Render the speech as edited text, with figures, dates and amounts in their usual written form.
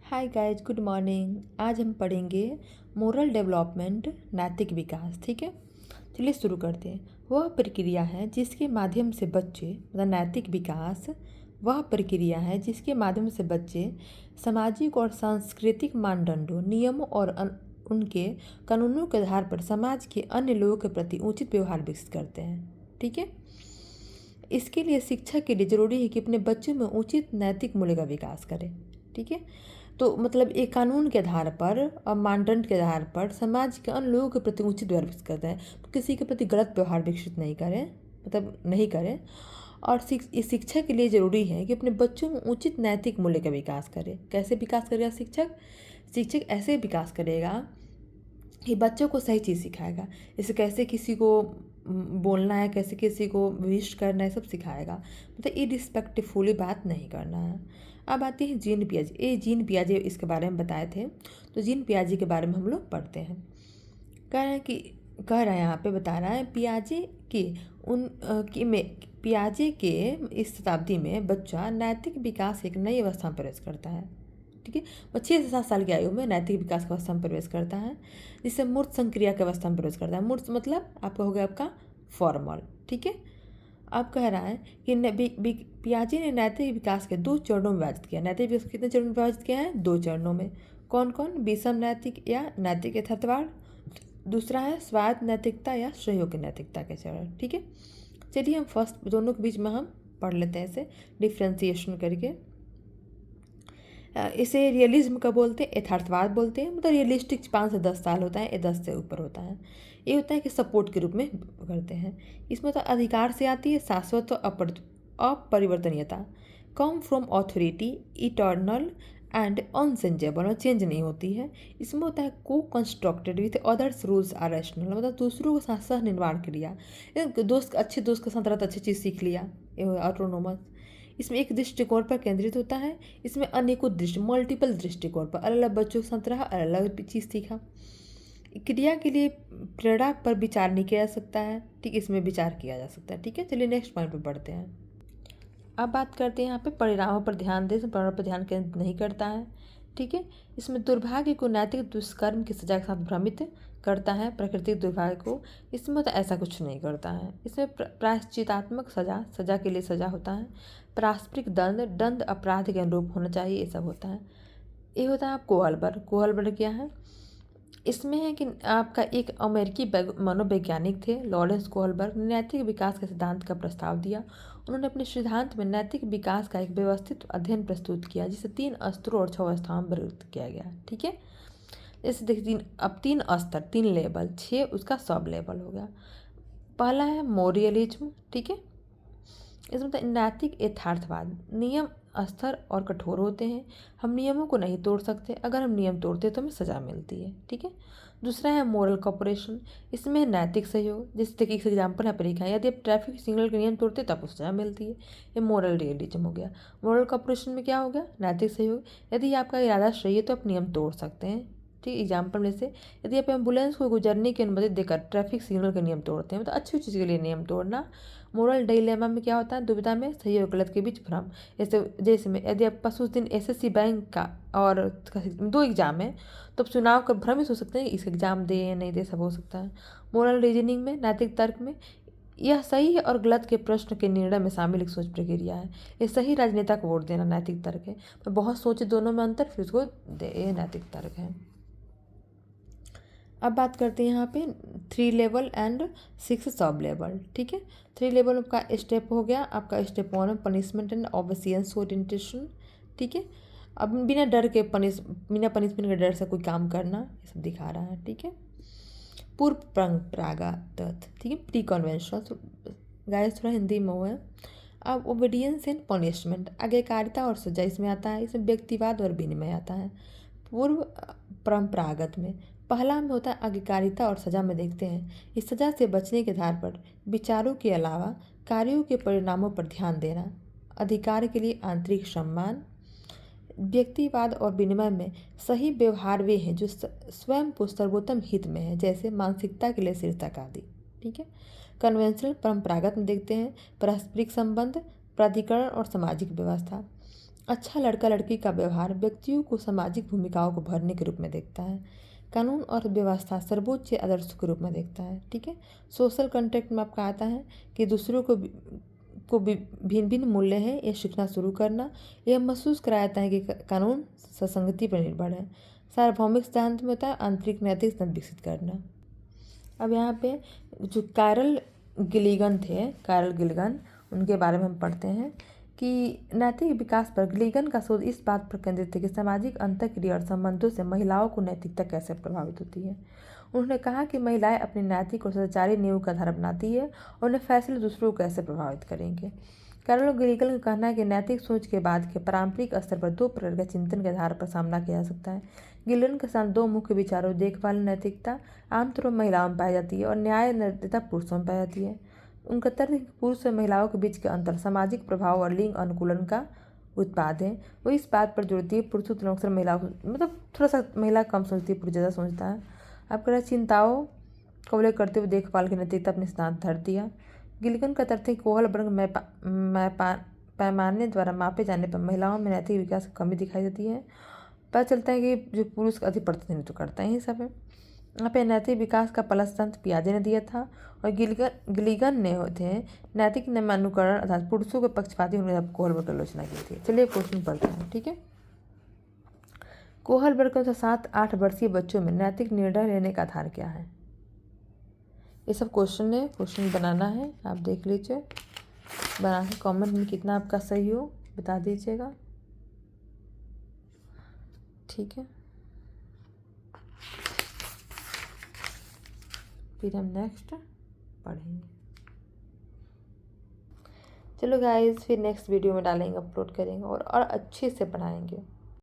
Hi guys, good morning. आज हम पढ़ेंगे मोरल डेवलपमेंट, नैतिक विकास। ठीक है, चलिए शुरू करते हैं। वह प्रक्रिया है जिसके माध्यम से बच्चे मतलब नैतिक विकास वह प्रक्रिया है जिसके माध्यम से बच्चे सामाजिक और सांस्कृतिक मानदंडों, नियमों और उनके कानूनों के आधार पर समाज के अन्य लोगों के प्रति उचित व्यवहार विकसित करते हैं। ठीक है, इसके लिए शिक्षा के लिए ज़रूरी है कि अपने बच्चों में उचित नैतिक मूल्य का विकास करें। ठीक है, तो मतलब एक कानून के आधार पर और मानदंड के आधार पर समाज के अन्य लोगों के प्रति उचित व्यवहार विकसित करते हैं। तो किसी के प्रति गलत व्यवहार विकसित नहीं करें, मतलब नहीं करें। और इस शिक्षा के लिए ज़रूरी है कि अपने बच्चों में उचित नैतिक मूल्य का विकास करें। कैसे विकास करेगा शिक्षक? शिक्षक ऐसे विकास करेगा कि बच्चों को सही चीज़ सिखाएगा। जैसे कैसे किसी को बोलना है, कैसे किसी को विश करना है, सब सिखाएगा। मतलब इरिस्पेक्टफुली बात नहीं करना है। अब आती है जीन पियाजे। जीन पियाजे इसके बारे में बताए थे, तो जीन पियाजे के बारे में हम लोग पढ़ते हैं। कह रहा है यहाँ पे बता रहा है पियाजे के पियाजे के इस शताब्दी में बच्चा नैतिक विकास एक नई अवस्था में प्रवेश करता है। ठीक है, वह 6 से 7 साल की आयु में नैतिक विकास की अवस्था में प्रवेश करता है, जिससे मूर्त संक्रिया की अवस्था में प्रवेश करता है। मूर्त मतलब आपका हो गया आपका फॉर्मल। ठीक है, अब कह रहा है कि पियाजे ने नैतिक विकास के 2 चरणों में विभाजित किया। नैतिक विकास कितने चरणों में विभाजित किया है? 2 चरणों में। कौन कौन? विषम नैतिक या नैतिक यथार्थवाद, दूसरा है स्वायत्त नैतिकता या सहयोगी नैतिकता के चरण। ठीक है, चलिए हम फर्स्ट दोनों के बीच में हम पढ़ लेते हैं इसे डिफ्रेंसिएशन करके। इसे रियलिज्म का बोलते हैं, यथार्थवाद बोलते हैं। मतलब रियलिस्टिक 5 से 10 साल होता है, ये 10 से ऊपर होता है। ये होता है कि सपोर्ट के रूप में करते हैं। इसमें तो अधिकार से आती है शाश्वत अपरिवर्तनीयता, come from authority, eternal and unchangeable, और चेंज नहीं होती है। इसमें होता है को constructed with others rules are rational, मतलब दूसरों के साथ सह निर्माण किया। अच्छे दोस्त के साथ रहता अच्छी चीज़ सीख लिया, ये ऑटोनोमस। इसमें एक दृष्टिकोण पर केंद्रित होता है। इसमें अनेकों मल्टीपल दृष्टिकोण पर अलग अलग बच्चों के साथ रहा, अलग अलग चीज़ सीखा। क्रिया के लिए प्रेरणा पर विचार नहीं किया जा सकता है। ठीक, इसमें विचार किया जा सकता है। ठीक है, चलिए नेक्स्ट पॉइंट पर बढ़ते हैं। अब बात करते हैं यहाँ पे परिणामों पर ध्यान दें, परिणाम पर ध्यान केंद्रित नहीं करता है। ठीक है, इसमें दुर्भाग्य को नैतिक दुष्कर्म की सजा के साथ भ्रमित करता है, प्राकृतिक दुर्भाग्य को। इसमें तो ऐसा कुछ नहीं करता है। इसमें प्रायश्चितात्मक सजा के लिए सजा होता है। पारस्परिक दंड अपराध के अनुरूप होना चाहिए, ये सब होता है। ये होता है कोहलबर्ग क्या है? इसमें है कि आपका एक अमेरिकी मनोवैज्ञानिक थे लॉरेंस कोहलबर्ग ने नैतिक विकास के सिद्धांत का प्रस्ताव दिया। उन्होंने अपने सिद्धांत में नैतिक विकास का एक व्यवस्थित अध्ययन प्रस्तुत किया, जिसे 3 स्तरों और 6 अवस्थाओं में वर्गीकृत किया गया। ठीक है, जैसे देखिए अब 3 स्तर, 3 लेवल, 6 उसका सब लेवल हो गया। पहला है मोरियलिज्म। ठीक है, इसमें नैतिक यथार्थवाद, नियम स्थिर और कठोर होते हैं। हम नियमों को नहीं तोड़ सकते, अगर हम नियम तोड़ते हैं तो हमें सज़ा मिलती है। ठीक है, दूसरा है मोरल कॉपरेशन। इसमें नैतिक सहयोग, जैसे देखिए एक एग्जाम्पल है परीक्षा, यदि आप ट्रैफिक सिग्नल के नियम तोड़ते हैं तो आपको सज़ा मिलती है। ये मोरल रियलिज्म हो गया। मोरल कॉपरेशन में क्या हो गया? नैतिक सहयोग, यदि आपका इरादा सही है तो आप नियम तोड़ सकते हैं। ठीक, एग्जाम्पल में से यदि आप एम्बुलेंस को गुजरने की अनुमति देकर ट्रैफिक सिग्नल के नियम तोड़ते हैं, तो अच्छी चीज़ के लिए नियम तोड़ना। मोरल डिलेमा में क्या होता है? दुविधा में सही और गलत के बीच भ्रम। जैसे में यदि आपके पास उस दिन एसएससी बैंक का और 2 एग्जाम है, तो आप चुनाव का भ्रमित हो सकते हैं, इस एग्जाम दे या नहीं दे, सब हो सकता है। मोरल रीजनिंग में, नैतिक तर्क में, यह सही है और गलत के प्रश्न के निर्णय में शामिल एक सोच प्रक्रिया है। ये सही राजनेता को वोट देना नैतिक तर्क है। तो बहुत सोचे दोनों में अंतर, फिर उसको दे, ये नैतिक तर्क है। अब बात करते हैं यहाँ पे 3 लेवल एंड 6 सब लेवल। ठीक है, 3 लेवल का स्टेप हो गया आपका step 1 punishment and obedience orientation. ठीक है, अब बिना पनिशमेंट के डर से कोई काम करना, ये सब दिखा रहा है। ठीक है, पूर्व परंपरागत, ठीक है, प्री कन्वेंशनल, गाइस थोड़ा हिंदी में हुआ है। अब ओबीडियंस एंड पनिशमेंट, आज्ञाकारिता और सजा इसमें आता है। इसमें व्यक्तिवाद और विनिमय आता है। पूर्व परंपरागत में पहला में होता है आज्ञाकारिता और सजा में देखते हैं इस सजा से बचने के आधार पर विचारों के अलावा कार्यों के परिणामों पर ध्यान देना, अधिकार के लिए आंतरिक सम्मान। व्यक्तिवाद और विनिमय में सही व्यवहार वे हैं जो स्वयं को सर्वोत्तम हित में है, जैसे मानसिकता के लिए शीर्षक आदि। ठीक है, कन्वेंशनल परंपरागत में देखते हैं पारस्परिक संबंध, प्राधिकरण और सामाजिक व्यवस्था। अच्छा लड़का लड़की का व्यवहार व्यक्तियों को सामाजिक भूमिकाओं को भरने के रूप में देखता है। कानून और व्यवस्था सर्वोच्च आदर्श के रूप में देखता है। ठीक है। सोशल कॉन्टेक्ट में आपका आता है कि दूसरों को भिन्न भिन्न मूल्य हैं ये सीखना शुरू करना। यह महसूस कराता है कि कानून ससंगति पर निर्भर है। सार्वभौमिक सिद्धांत में होता है आंतरिक नैतिक सिद्धांत विकसित करना। अब यहाँ पे जो कारल गिलिगन उनके बारे में हम पढ़ते हैं कि नैतिक विकास पर गिलिगन का शोध इस बात पर केंद्रित है कि सामाजिक अंतःक्रिया और संबंधों से महिलाओं को नैतिकता कैसे प्रभावित होती है। उन्होंने कहा कि महिलाएं अपनी नैतिक और सदाचारी नींव का आधार बनाती है और उन्हें फैसले दूसरों को कैसे प्रभावित करेंगे। कारल गिलिगन का कहना है कि नैतिक सोच के बाद के पारंपरिक स्तर पर 2 प्रकार के चिंतन के आधार पर सामना किया जा सकता है। गिलिगन के साथ 2 मुख्य विचारों देखभाल नैतिकता आमतौर पर महिलाओं में पाई जाती है और न्याय नैतिकता पुरुषों में पाई जाती है। उनका तर्क है कि पुरुष और महिलाओं के बीच के अंतर सामाजिक प्रभाव और लिंग अनुकूलन का उत्पाद है। वो इस बात पर जोड़ती है पुरुषों तुलना अक्सर महिलाओं को मतलब थोड़ा सा महिला कम सोचती है, पुरुष ज़्यादा सोचता है। अब कह रहे चिंताओं का उल्लेख करते हुए देखभाल की नैतिकता अपने सिद्धांत धर दिया। गिलिगन का तर्क है कि कोहलबर्ग में पैमाने द्वारा मापे जाने पर महिलाओं में नैतिक विकास की कमी दिखाई देती है। पता चलता है कि जो पुरुष अधिक प्रतिनिधित्व करता है ये सब है। यहाँ पे नैतिक विकास का पहला सिद्धांत पियाजे ने दिया था और गिलिगन ने होते हैं नैतिक नियमानुकरण अर्थात पुरुषों के पक्षपाती होने की कोहलबर्ग की आलोचना की थी। चलिए क्वेश्चन पढ़ते हैं। ठीक है। कोहलबर्ग के अनुसार 7-8 वर्षीय बच्चों में नैतिक निर्णय लेने का आधार क्या है। ये सब क्वेश्चन है, क्वेश्चन बनाना है, आप देख लीजिए, बना के कॉमेंट में कितना आपका सही हो बता दीजिएगा। ठीक है, फिर हम नेक्स्ट पढ़ेंगे। चलो गाइस, फिर नेक्स्ट वीडियो में डालेंगे, अपलोड करेंगे और अच्छे से बनाएंगे।